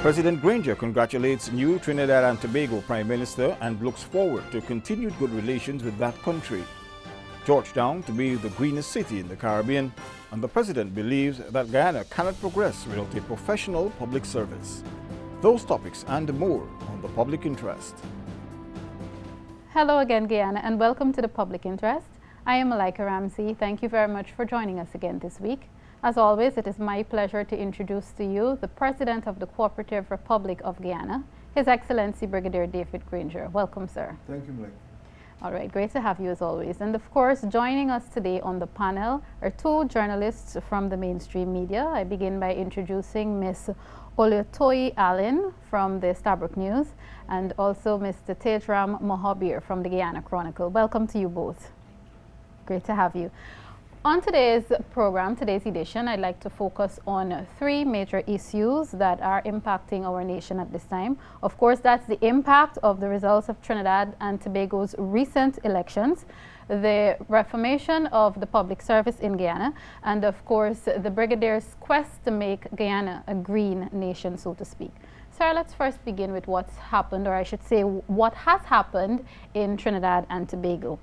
President Granger congratulates new Trinidad and Tobago Prime Minister and looks forward to continued good relations with that country. Georgetown to be the greenest city in the Caribbean, and the President believes that Guyana cannot progress without a professional public service. Those topics and more on The Public Interest. Hello again, Guyana, and welcome to The Public Interest. I am Malika Ramsey. Thank you very much for joining us again this week. As always, it is my pleasure to introduce to you the President of the Cooperative Republic of Guyana, His Excellency Brigadier David Granger. Welcome, sir. Thank you, Malika. All right, great to have you as always. And of course, joining us today on the panel are two journalists from the mainstream media. I begin by introducing Ms. Olutoyi Allen from the Stabrook News and also Mr. Tejram Mohabir from the Guyana Chronicle. Welcome to you both. Great to have you. On today's program, today's edition, I'd like to focus on three major issues that are impacting our nation at this time. Of course, that's the impact of the results of Trinidad and Tobago's recent elections, the reformation of the public service in Guyana, and of course, the Brigadier's quest to make Guyana a green nation, so to speak. Sir, let's first begin with what's happened, or I should say what has happened in Trinidad and Tobago.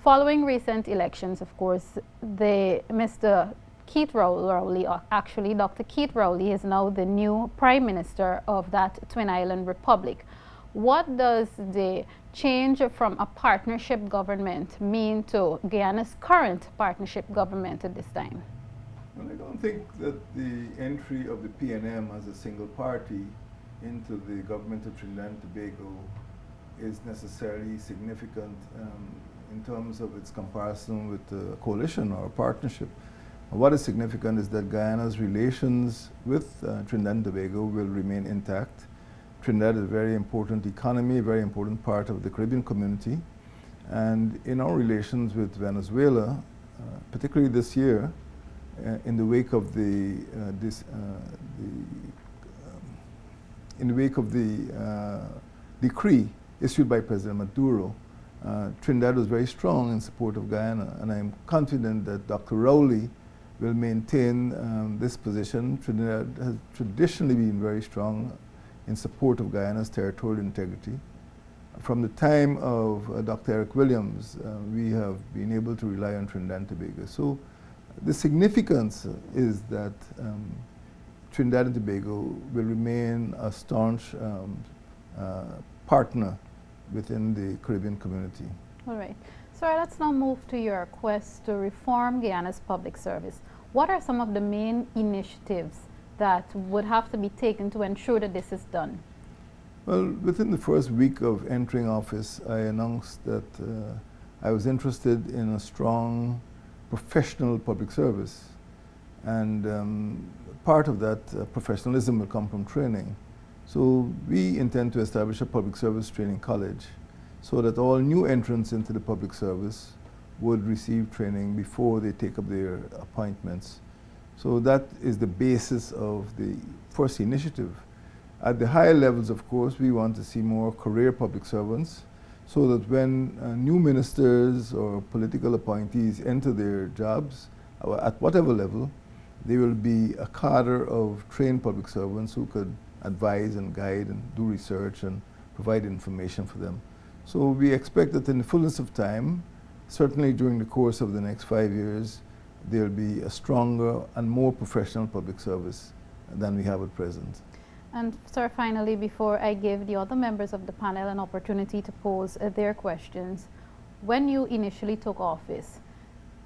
Following recent elections, of course, Mr. Keith Rowley, actually Dr. Keith Rowley is now the new Prime Minister of that Twin Island Republic. What does the change from a partnership government mean to Guyana's current partnership government at this time? Well, I don't think that the entry of the PNM as a single party into the government of Trinidad and Tobago is necessarily significant in terms of its comparison with a coalition or a partnership. What is significant is that Guyana's relations with Trinidad and Tobago will remain intact. Trinidad is a very important economy, a very important part of the Caribbean community. And in our relations with Venezuela, particularly this year, in the wake of the decree issued by President Maduro, Trinidad was very strong in support of Guyana, and I'm confident that Dr. Rowley will maintain this position. Trinidad has traditionally been very strong in support of Guyana's territorial integrity. From the time of Dr. Eric Williams, we have been able to rely on Trinidad and Tobago. So the significance is that Trinidad and Tobago will remain a staunch partner within the Caribbean community. All right. So let's now move to your quest to reform Guyana's public service. What are some of the main initiatives that would have to be taken to ensure that this is done? Well, within the first week of entering office, I announced that I was interested in a strong professional public service. And part of that professionalism will come from training. So we intend to establish a public service training college so that all new entrants into the public service would receive training before they take up their appointments. So that is the basis of the first initiative. At the higher levels, of course, we want to see more career public servants so that when new ministers or political appointees enter their jobs, at whatever level, there will be a cadre of trained public servants who could advise and guide and do research and provide information for them. So we expect that in the fullness of time, certainly during the course of the next 5 years, there will be a stronger and more professional public service than we have at present. And sir, finally, before I give the other members of the panel an opportunity to pose their questions, when you initially took office,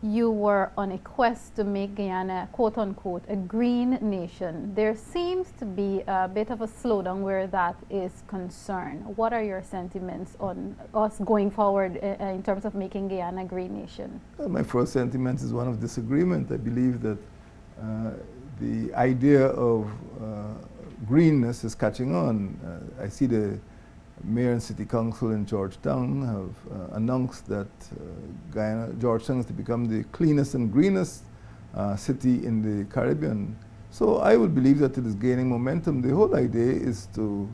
you were on a quest to make Guyana, quote unquote, a green nation. There seems to be a bit of a slowdown where that is concerned. What are your sentiments on us going forward in terms of making Guyana a green nation? Well, my first sentiment is one of disagreement. I believe that the idea of greenness is catching on. I see the Mayor and City Council in Georgetown have announced that Georgetown is to become the cleanest and greenest city in the Caribbean. So I would believe that it is gaining momentum. The whole idea is to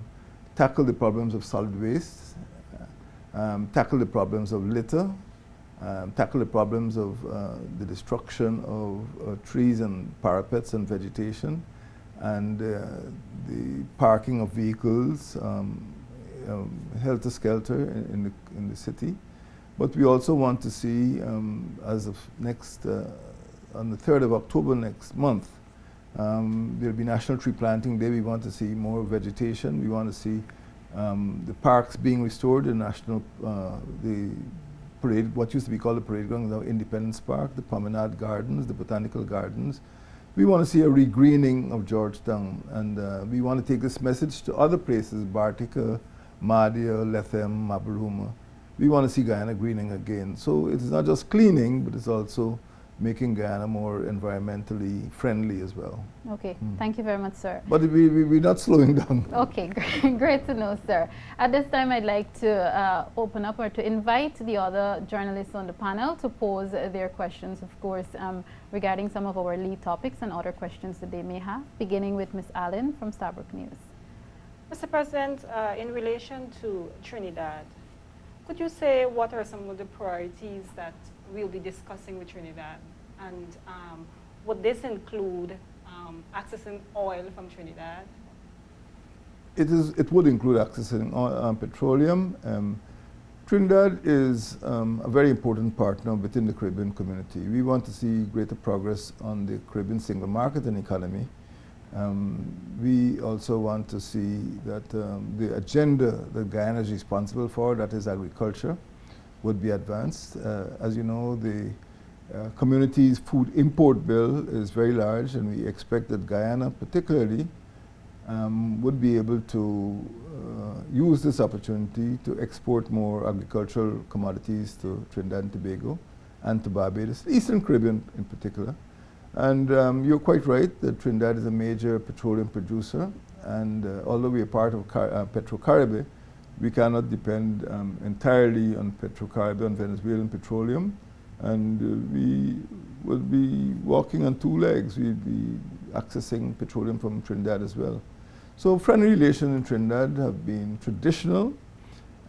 tackle the problems of solid waste, tackle the problems of litter, tackle the problems of the destruction of trees and parapets and vegetation, and the parking of vehicles, helter-skelter in the city. But we also want to see, as of next, on the 3rd of October next month, there'll be National Tree Planting Day. We want to see more vegetation. We want to see the parks being restored, the parade, what used to be called the parade ground, now Independence Park, the Promenade Gardens, the Botanical Gardens. We want to see a regreening of Georgetown, and we want to take this message to other places, Bartica, Mahdia, Lethem, Mabaruma. We want to see Guyana greening again. So it's not just cleaning, but it's also making Guyana more environmentally friendly as well. Okay, thank you very much, sir. But we're not slowing down. Okay, great to know, sir. At this time, I'd like to open up or to invite the other journalists on the panel to pose their questions, of course, regarding some of our lead topics and other questions that they may have, beginning with Ms. Allen from Starbrook News. Mr. President, in relation to Trinidad, could you say what are some of the priorities that we'll be discussing with Trinidad? And would this include accessing oil from Trinidad? It would include accessing petroleum. Trinidad is a very important partner within the Caribbean community. We want to see greater progress on the Caribbean single market and economy. We also want to see that the agenda that Guyana is responsible for, that is agriculture, would be advanced. As you know, the community's food import bill is very large, and we expect that Guyana particularly would be able to use this opportunity to export more agricultural commodities to Trinidad and Tobago and to Barbados, the Eastern Caribbean in particular. And you're quite right that Trinidad is a major petroleum producer, and although we are part of Petrocaribe, we cannot depend entirely on Petrocaribe, on Venezuelan petroleum, and we will be walking on two legs. We'll be accessing petroleum from Trinidad as well. So friendly relations in Trinidad have been traditional,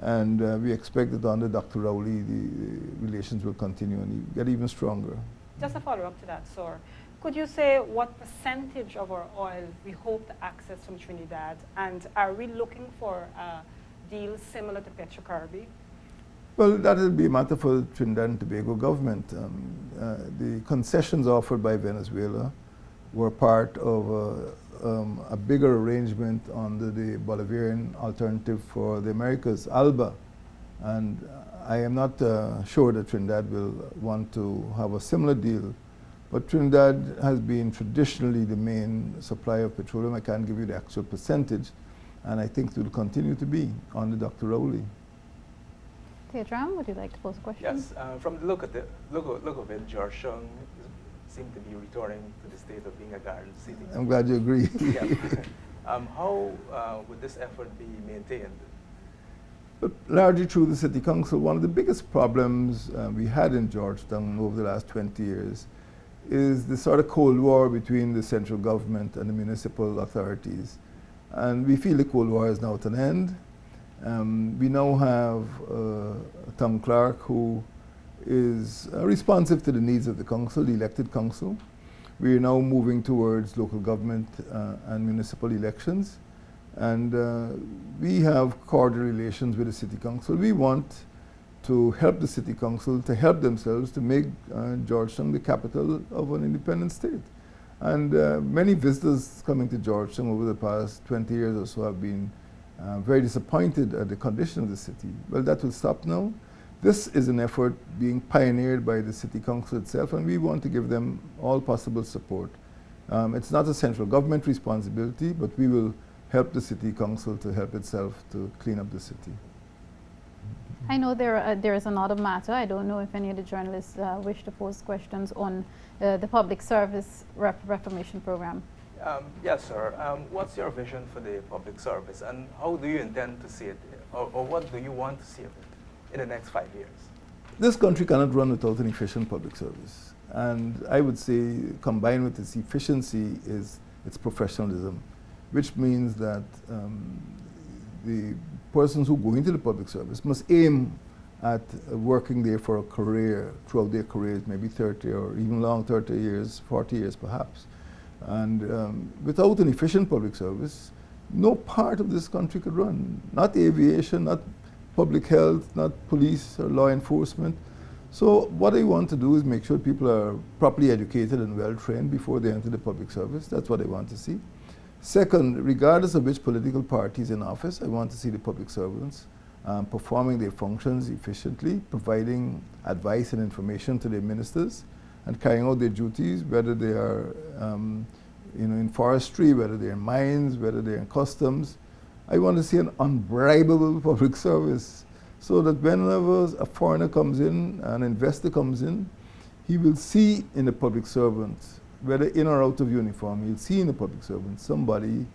and we expect that under Dr. Rowley the relations will continue and get even stronger. Just a follow-up to that, sir. Could you say what percentage of our oil we hope to access from Trinidad, and are we looking for a deal similar to Petrocaribe? Well, that will be a matter for the Trinidad and Tobago government. The concessions offered by Venezuela were part of a bigger arrangement under the Bolivarian Alternative for the Americas, ALBA. And I am not sure that Trinidad will want to have a similar deal. But Trinidad has been traditionally the main supplier of petroleum. I can't give you the actual percentage, and I think it will continue to be under Dr. Rowley. Teodram, would you like to pose a question? Yes, from the look of it, Georgetown seems to be returning to the state of being a garden city. I'm glad you agree. Yeah. How would this effort be maintained? But largely through the City Council. One of the biggest problems we had in Georgetown over the last 20 years is the sort of Cold War between the central government and the municipal authorities. And we feel the Cold War is now at an end. We now have a town clerk who is responsive to the needs of the council, the elected council. We are now moving towards local government and municipal elections. And we have cordial relations with the City Council. We want to help the City Council to help themselves to make Georgetown the capital of an independent state. And many visitors coming to Georgetown over the past 20 years or so have been very disappointed at the condition of the city. Well, that will stop now. This is an effort being pioneered by the City Council itself, and we want to give them all possible support. It's not a central government responsibility, but we will help the City Council to help itself to clean up the city. I know there is another matter. I don't know if any of the journalists wish to pose questions on the public service reformation program. Yes, sir. What's your vision for the public service, and how do you intend to see it, or what do you want to see of it in the next 5 years? This country cannot run without an efficient public service. And I would say combined with its efficiency is its professionalism, which means that the persons who go into the public service must aim at working there for a career, throughout their careers, maybe 30 or even long 30 years, 40 years perhaps. And without an efficient public service, no part of this country could run. Not aviation, not public health, not police or law enforcement. So what I want to do is make sure people are properly educated and well trained before they enter the public service. That's what I want to see. Second, regardless of which political party is in office, I want to see the public servants performing their functions efficiently, providing advice and information to their ministers, and carrying out their duties, whether they are in forestry, whether they're in mines, whether they're in customs. I want to see an unbribable public service so that whenever a foreigner comes in, an investor comes in, he will see in the public servant, whether in or out of uniform, he'll see in the public servant somebody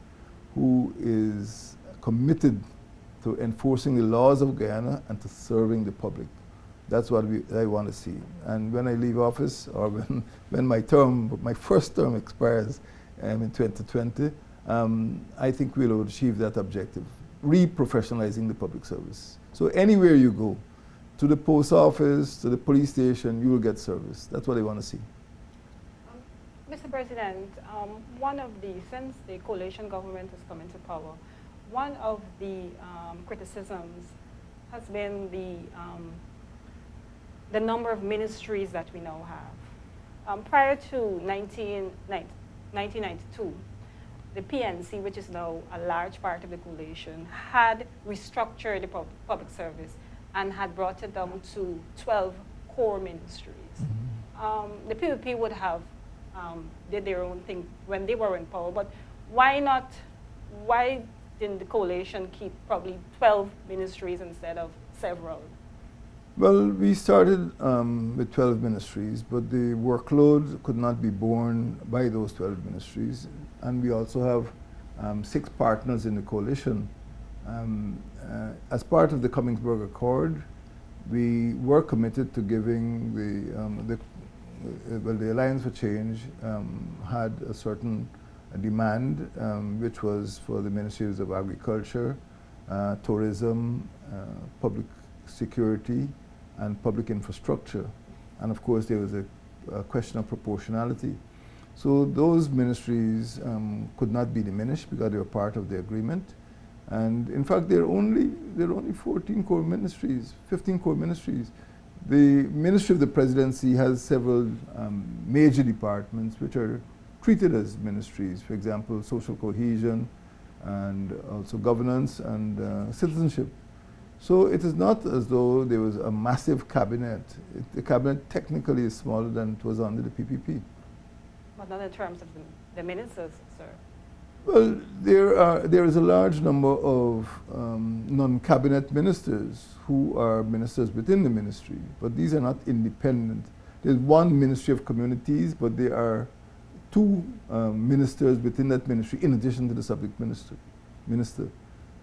who is committed to enforcing the laws of Guyana and to serving the public. That's what I want to see. And when I leave office, or when my first term expires in 2020, I think we'll achieve that objective, re-professionalizing the public service. So anywhere you go, to the post office, to the police station, you will get service. That's what I want to see. Mr. President, since the coalition government has come into power, one of the criticisms has been the number of ministries that we now have. Prior to 1992, the PNC, which is now a large part of the coalition, had restructured the public service and had brought it down to 12 core ministries. The PPP would have did their own thing when they were in power, but why didn't the coalition keep probably 12 ministries instead of several? Well, we started with 12 ministries, but the workload could not be borne by those 12 ministries. And we also have 6 partners in the coalition. As part of the Cummingsburg Accord, we were committed to giving the Alliance for Change had a certain demand, which was for the ministries of agriculture, tourism, public security, and public infrastructure. And of course, there was a question of proportionality. So those ministries could not be diminished because they were part of the agreement. And in fact, there are only 14 core ministries, 15 core ministries. The Ministry of the Presidency has several major departments which are treated as ministries. For example, social cohesion, and also governance and citizenship. So it is not as though there was a massive cabinet. The cabinet technically is smaller than it was under the PPP. But not in terms of the ministers, sir. Well, there is a large number of non-cabinet ministers who are ministers within the ministry, but these are not independent. There's one Ministry of Communities, but there are 2 ministers within that ministry in addition to the subject minister.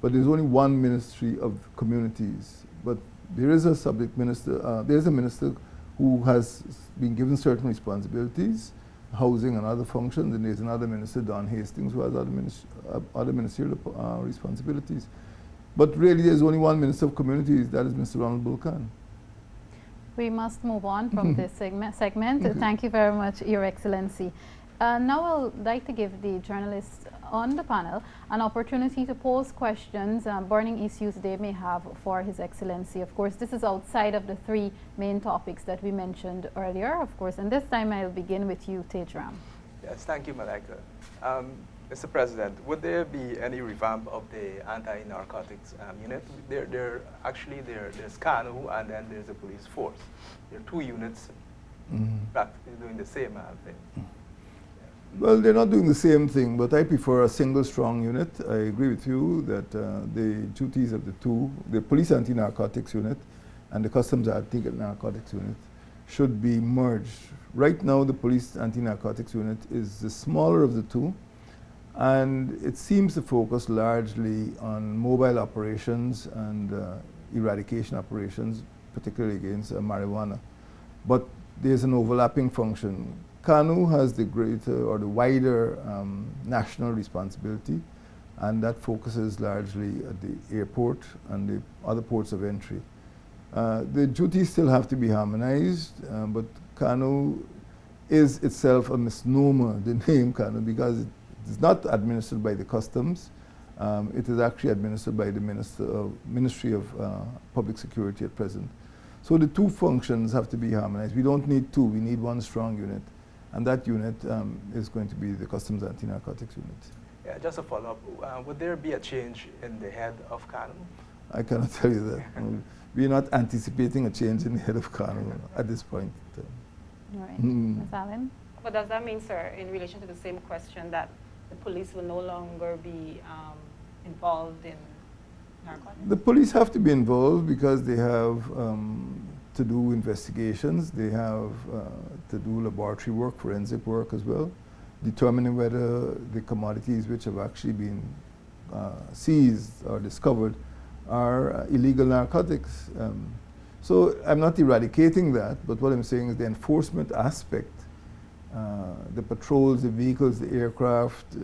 But there's only one Ministry of Communities. But there is a subject minister, there's a minister who has been given certain responsibilities, housing and other functions, and there's another minister, Don Hastings, who has other ministerial responsibilities. But really there's only one Minister of Communities, that is Mr. Ronald Bulkan. We must move on from this segment. Thank you very much, Your Excellency. Now I'd like to give the journalists on the panel an opportunity to pose questions, burning issues they may have for His Excellency. Of course, this is outside of the 3 main topics that we mentioned earlier, of course, and this time I'll begin with you, Tejram. Yes, thank you, Malaika. Mr. President, would there be any revamp of the anti-narcotics unit? There's KANU and then there's the police force. There are 2 units practically doing the same thing. Well, they're not doing the same thing, but I prefer a single strong unit. I agree with you that the duties of the police anti-narcotics unit and the customs anti-narcotics unit should be merged. Right now, the police anti-narcotics unit is the smaller of the 2, and it seems to focus largely on mobile operations and eradication operations, particularly against marijuana. But there's an overlapping function. KANU has the greater or the wider national responsibility, and that focuses largely at the airport and the other ports of entry. The duties still have to be harmonized, but KANU is itself a misnomer, the name Kano, because it is not administered by the customs. It is actually administered by the Ministry of Public Security at present. So the two functions have to be harmonized. We don't need two, we need one strong unit. And that unit is going to be the Customs Anti-Narcotics Unit. Yeah, just a follow-up. Would there be a change in the head of Kano? I cannot tell you that. We're not anticipating a change in the head of Kano at this point. All right. Ms. Allen? But does that mean, sir, in relation to the same question, that the police will no longer be involved in narcotics? The police have to be involved because they have to do investigations, they have to do laboratory work, forensic work as well, determining whether the commodities which have actually been seized or discovered are illegal narcotics. So I'm not eradicating that, but what I'm saying is the enforcement aspect, the patrols, the vehicles, the aircraft,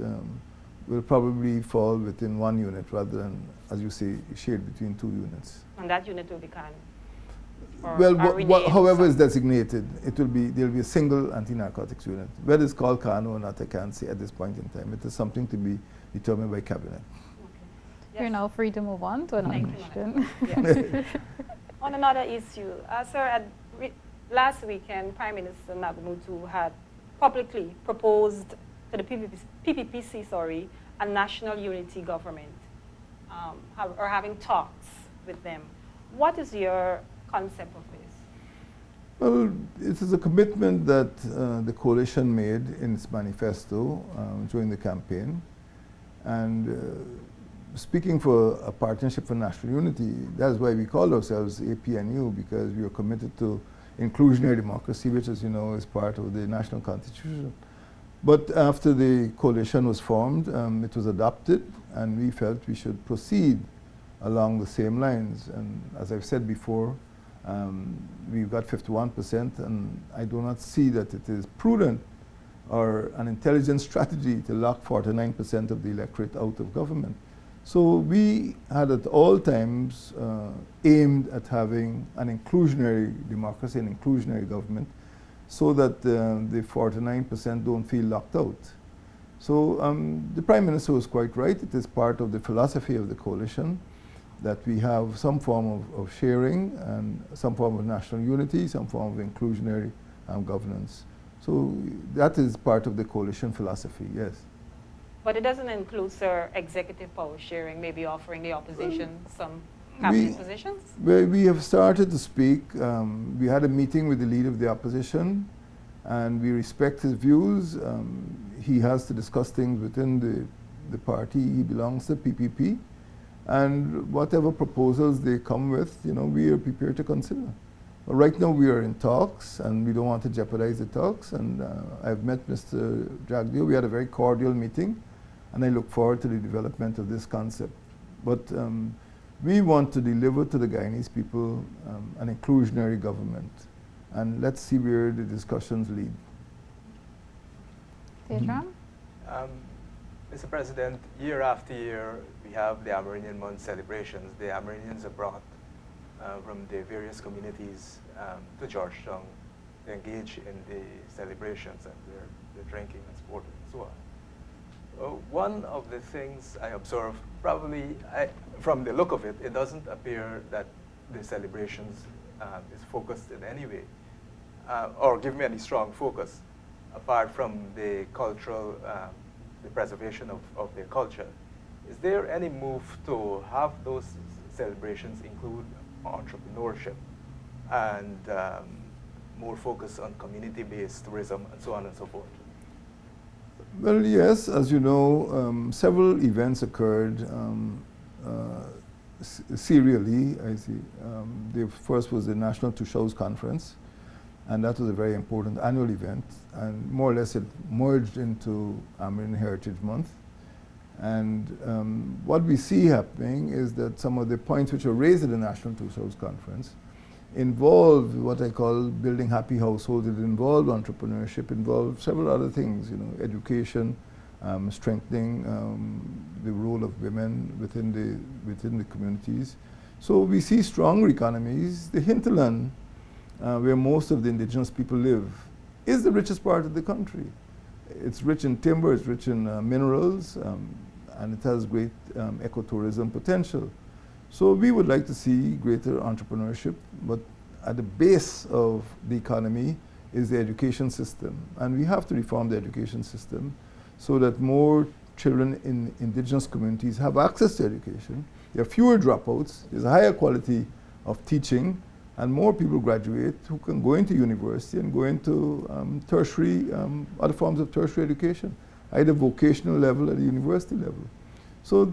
will probably fall within one unit rather than, as you say, shared between two units. And that unit will be Kano? Well, however it's designated, there'll be a single anti-narcotics unit. Whether it's called Kano or not, I can't say at this point in time. It is something to be determined by cabinet. Okay. You're now free to move on to another question. Yes. On another issue, sir, last weekend, Prime Minister Nagamutu had publicly proposed to the PPPC, a national unity government, or having talks with them. What is your concept of this? Well, it is a commitment that the coalition made in its manifesto during the campaign. And speaking for a partnership for national unity, that's why we call ourselves APNU, because we are committed to inclusionary democracy, which, as you know, is part of the national constitution. But after the coalition was formed, it was adopted, and we felt we should proceed along the same lines. And as I've said before, we've got 51%, and I do not see that it is prudent or an intelligent strategy to lock 49% of the electorate out of government. So we had at all times aimed at having an inclusionary democracy, an inclusionary government, so that the 49% don't feel locked out. So the Prime Minister was quite right. It is part of the philosophy of the coalition that we have some form of sharing and some form of national unity, some form of inclusionary governance. So that is part of the coalition philosophy, yes. But it doesn't include, sir, executive power sharing, maybe offering the opposition some cabinet positions? We have started to speak. We had a meeting with the leader of the opposition, and we respect his views. He has to discuss things within the party. He belongs to PPP. And whatever proposals they come with, we are prepared to consider. But right now we are in talks, and we don't want to jeopardize the talks. And I've met Mr. Jagdeo. We had a very cordial meeting, and I look forward to the development of this concept. But we want to deliver to the Guyanese people an inclusionary government. And let's see where the discussions lead. Tejan? Mr. President, year after year, we have the Amerindian Month celebrations. The Amerindians are brought from the various communities to Georgetown to engage in the celebrations, and they're drinking and sporting and so on. One of the things I observed, probably from the look of it, it doesn't appear that the celebrations is focused in any way, or give me any strong focus, apart from the cultural, the preservation of their culture. Is there any move to have those celebrations include entrepreneurship and more focus on community-based tourism and so on and so forth? Well, yes, as you know, several events occurred serially, I see. The first was the National Tushos Conference, and that was a very important annual event, and more or less it merged into Amerindian Heritage Month. And what we see happening is that some of the points which were raised at the National Tushos Conference involved what I call building happy households. It involved entrepreneurship, involved several other things, education, strengthening the role of women within the communities. So we see stronger economies. The hinterland, where most of the indigenous people live, is the richest part of the country. It's rich in timber, it's rich in minerals, and it has great ecotourism potential. So we would like to see greater entrepreneurship, but at the base of the economy is the education system. And we have to reform the education system so that more children in indigenous communities have access to education. There are fewer dropouts, there's a higher quality of teaching, and more people graduate who can go into university and go into tertiary, other forms of tertiary education, either vocational level or the university level. So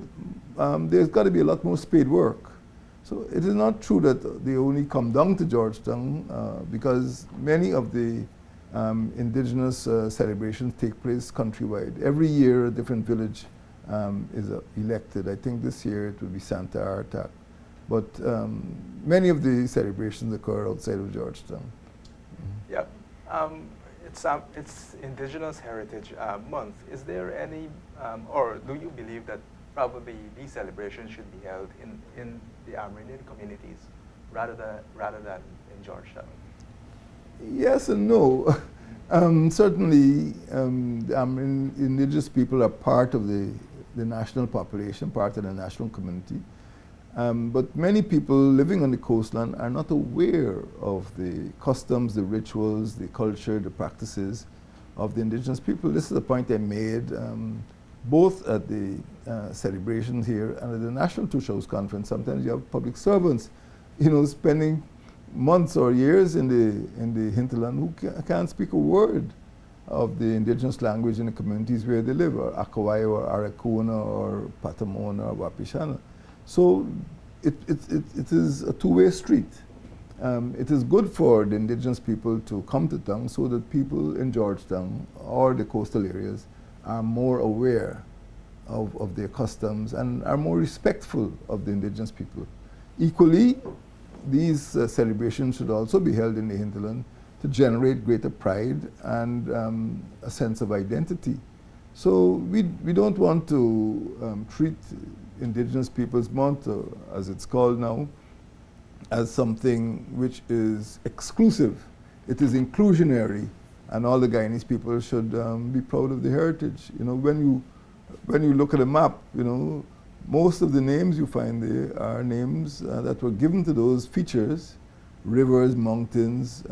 there's got to be a lot more spade work. So it is not true that they only come down to Georgetown because many of the indigenous celebrations take place countrywide. Every year a different village is elected. I think this year it will be Santa Arta. But many of the celebrations occur outside of Georgetown. Yeah, it's Indigenous Heritage Month. Is there any, or do you believe that probably these celebrations should be held in the Amerindian communities rather than in Georgetown? Yes and no. Certainly, indigenous people are part of the national population, part of the national community. But many people living on the coastline are not aware of the customs, the rituals, the culture, the practices of the indigenous people. This is a point I made both at the celebrations here and at the National Two Shows Conference. Sometimes you have public servants, spending months or years in the hinterland who can't speak a word of the indigenous language in the communities where they live, or Akawai or Arakuna or Patamona or Wapishana. So it is a two-way street. It is good for the indigenous people to come to town so that people in Georgetown or the coastal areas are more aware of their customs and are more respectful of the indigenous people. Equally, these celebrations should also be held in the hinterland to generate greater pride and a sense of identity. So we don't want to treat Indigenous Peoples Month, as it's called now, as something which is exclusive. It is inclusionary, and all the Guyanese people should be proud of the heritage. When you look at a map, most of the names you find there are names that were given to those features, rivers, mountains,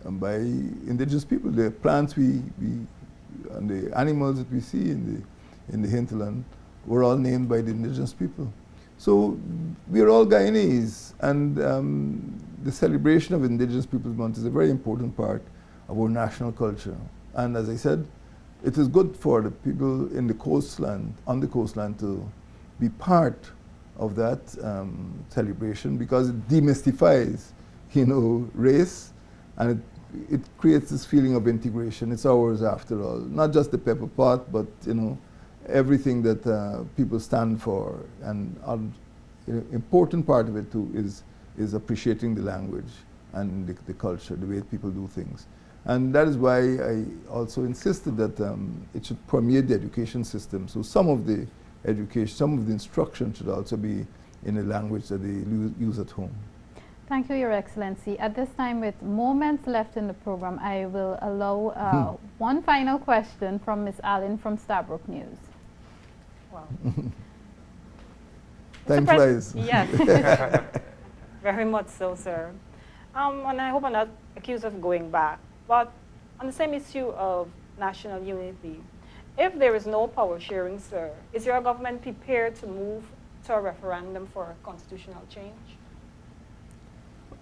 by indigenous people. The plants and the animals that we see in the hinterland were all named by the indigenous people. So we are all Guyanese, and the celebration of Indigenous Peoples Month is a very important part of our national culture. And as I said, it is good for the people in the coastland, on the coastline, to be part of that celebration because it demystifies, race, and it creates this feeling of integration. It's ours after all. Not just the pepper pot, but everything that people stand for. And important part of it too is appreciating the language and the culture, the way people do things. And that is why I also insisted that it should permeate the education system. So some of the education, some of the instruction should also be in a language that they use at home. Thank you, Your Excellency. At this time, with moments left in the program, I will allow one final question from Ms. Allen from Starbrook News. Wow. Time flies. Yes. Very much so, sir. And I hope I'm not accused of going back. But on the same issue of national unity, if there is no power sharing, sir, is your government prepared to move to a referendum for constitutional change?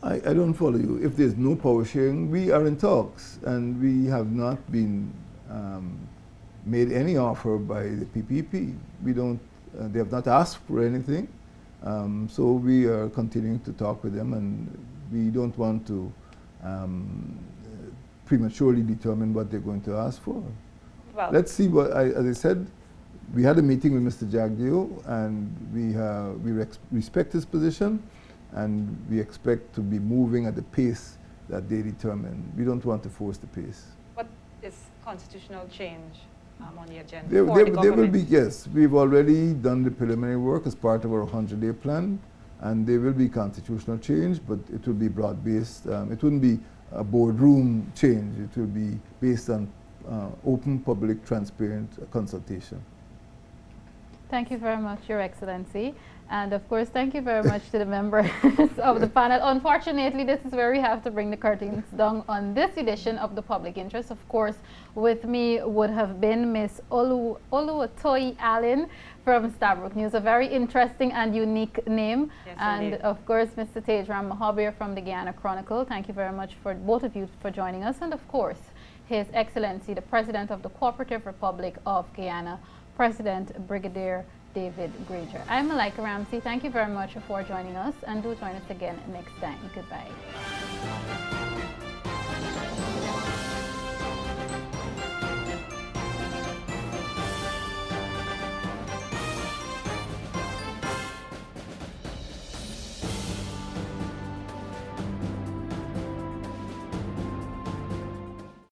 I don't follow you. If there's no power sharing, we are in talks, and we have not been made any offer by the PPP. They have not asked for anything, so we are continuing to talk with them, and we don't want to prematurely determine what they're going to ask for. Well, let's see what, as I said, we had a meeting with Mr. Jagdeo, and we respect his position, and we expect to be moving at the pace that they determine. We don't want to force the pace. What is constitutional change on the agenda there will be, yes. We've already done the preliminary work as part of our 100-day plan, and there will be constitutional change, but it will be broad-based. It wouldn't be a boardroom change. It will be based on open, public, transparent consultation. Thank you very much, Your Excellency. And of course, thank you very much to the members of the panel. Unfortunately, this is where we have to bring the curtains down on this edition of the Public Interest. Of course, with me would have been Ms. Oluwatoyi Allen from Stabrook News, a very interesting and unique name. Yes, and indeed. Of course, Mr. Tejram Mahabir from the Guyana Chronicle. Thank you very much for both of you for joining us. And of course, His Excellency, the President of the Cooperative Republic of Guyana, President Brigadier David Granger. I'm Malaika Ramsey. Thank you very much for joining us, and do join us again next time. Goodbye.